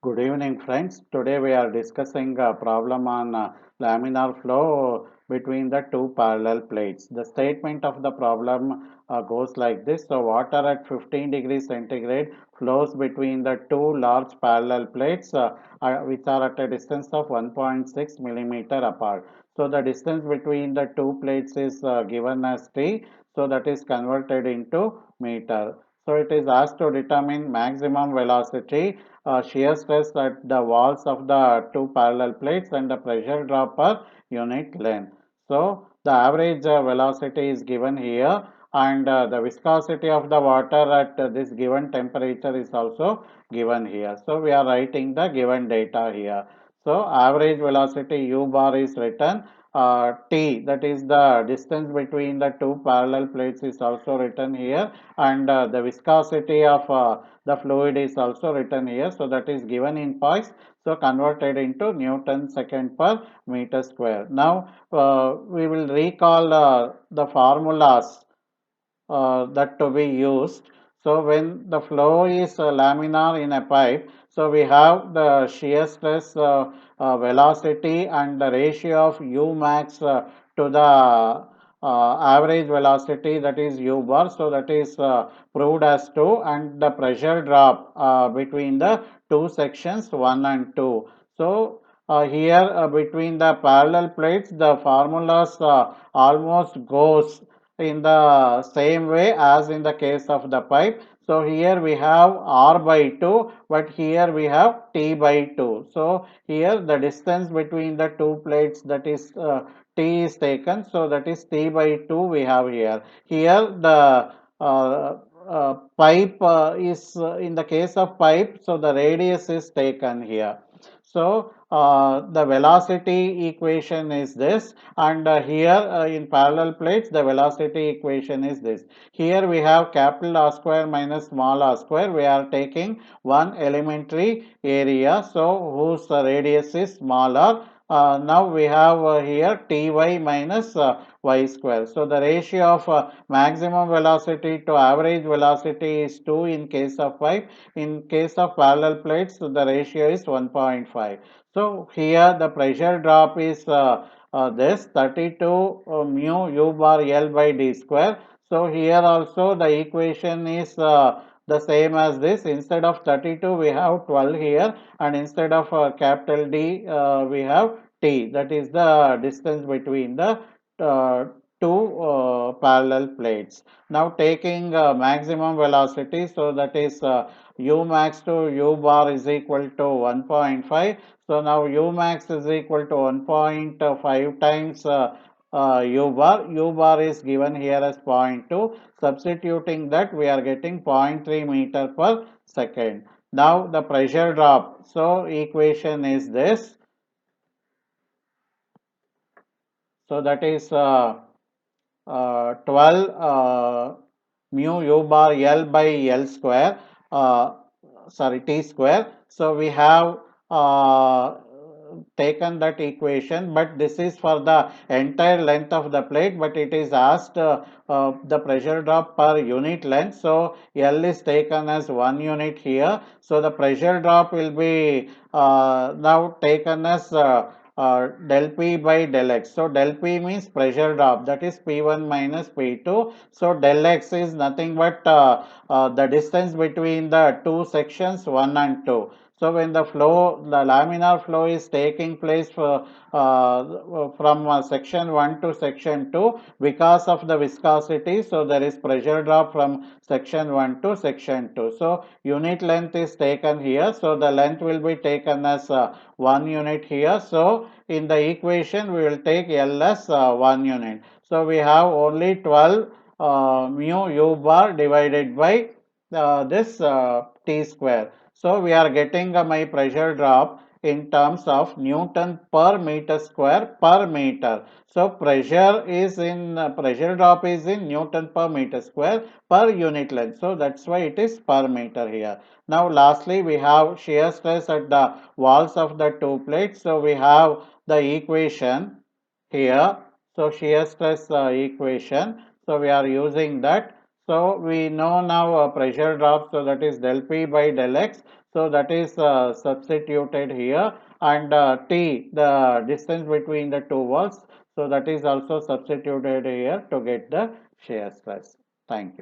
Good evening, friends. Today we are discussing a problem on laminar flow between the two parallel plates. The statement of the problem goes like this. So, water at 15 degrees centigrade flows between the two large parallel plates which are at a distance of 1.6 millimeter apart. So, the distance between the two plates is given as T. So, that is converted into meter. So, it is asked to determine maximum velocity shear stress at the walls of the two parallel plates and the pressure drop per unit length. So the average velocity is given here and the viscosity of the water at this given temperature is also given here. So we are writing the given data here. So average velocity u bar is written. T, that is the distance between the two parallel plates, is also written here, and the viscosity of the fluid is also written here. So that is given in poise. So converted into Newton second per meter square. Now we will recall the formulas that to be used. So when the flow is laminar in a pipe, so we have the shear stress velocity and the ratio of u max to the average velocity, that is u bar. So that is proved as 2, and the pressure drop between the two sections 1 and 2. So here between the parallel plates, the formulas almost goes in the same way as in the case of the pipe. So here we have r by 2, but here we have t by 2. So here the distance between the two plates, that is t is taken. So that is t by 2 we have here. Here the pipe is in the case of pipe, so the radius is taken here. So the velocity equation is this, and here in parallel plates the velocity equation is this. Here we have capital R square minus small r square. We are taking one elementary area, so whose radius is smaller. Now we have here ty minus y square. So the ratio of maximum velocity to average velocity is 2 in case of pipe. In case of parallel plates, the ratio is 1.5. So here the pressure drop is this 32 mu u bar L by d square. So here also the equation is the same as this. Instead of 32 we have 12 here, and instead of capital D we have T, that is the distance between the uh, two parallel plates. Now taking maximum velocity, so that is u max to u bar is equal to 1.5. So now u max is equal to 1.5 times u bar. U bar is given here as 0.2. Substituting that, we are getting 0.3 meter per second. Now the pressure drop. So equation is this. So that is 12 mu u bar L by L square, uh, sorry, T square. So we have taken that equation, but this is for the entire length of the plate, but it is asked the pressure drop per unit length. So L is taken as 1 unit here. So the pressure drop will be now taken as del P by del X. So del P means pressure drop, that is P1 minus P2. So del X is nothing but the distance between the two sections 1 and 2. So when the flow, the laminar flow is taking place from section 1 to section 2, because of the viscosity, so there is pressure drop from section 1 to section 2. So unit length is taken here. So the length will be taken as 1 unit here. So in the equation we will take L as 1 unit. So we have only 12 mu u bar divided by this T square. So we are getting my pressure drop in terms of Newton per meter square per meter. So pressure drop is in Newton per meter square per unit length. So that's why it is per meter here. Now lastly we have shear stress at the walls of the two plates. So we have the equation here. So shear stress equation. So we are using that. So we know now pressure drop. So that is del P by del X. So that is substituted here, and T, the distance between the two walls. So that is also substituted here to get the shear stress. Thank you.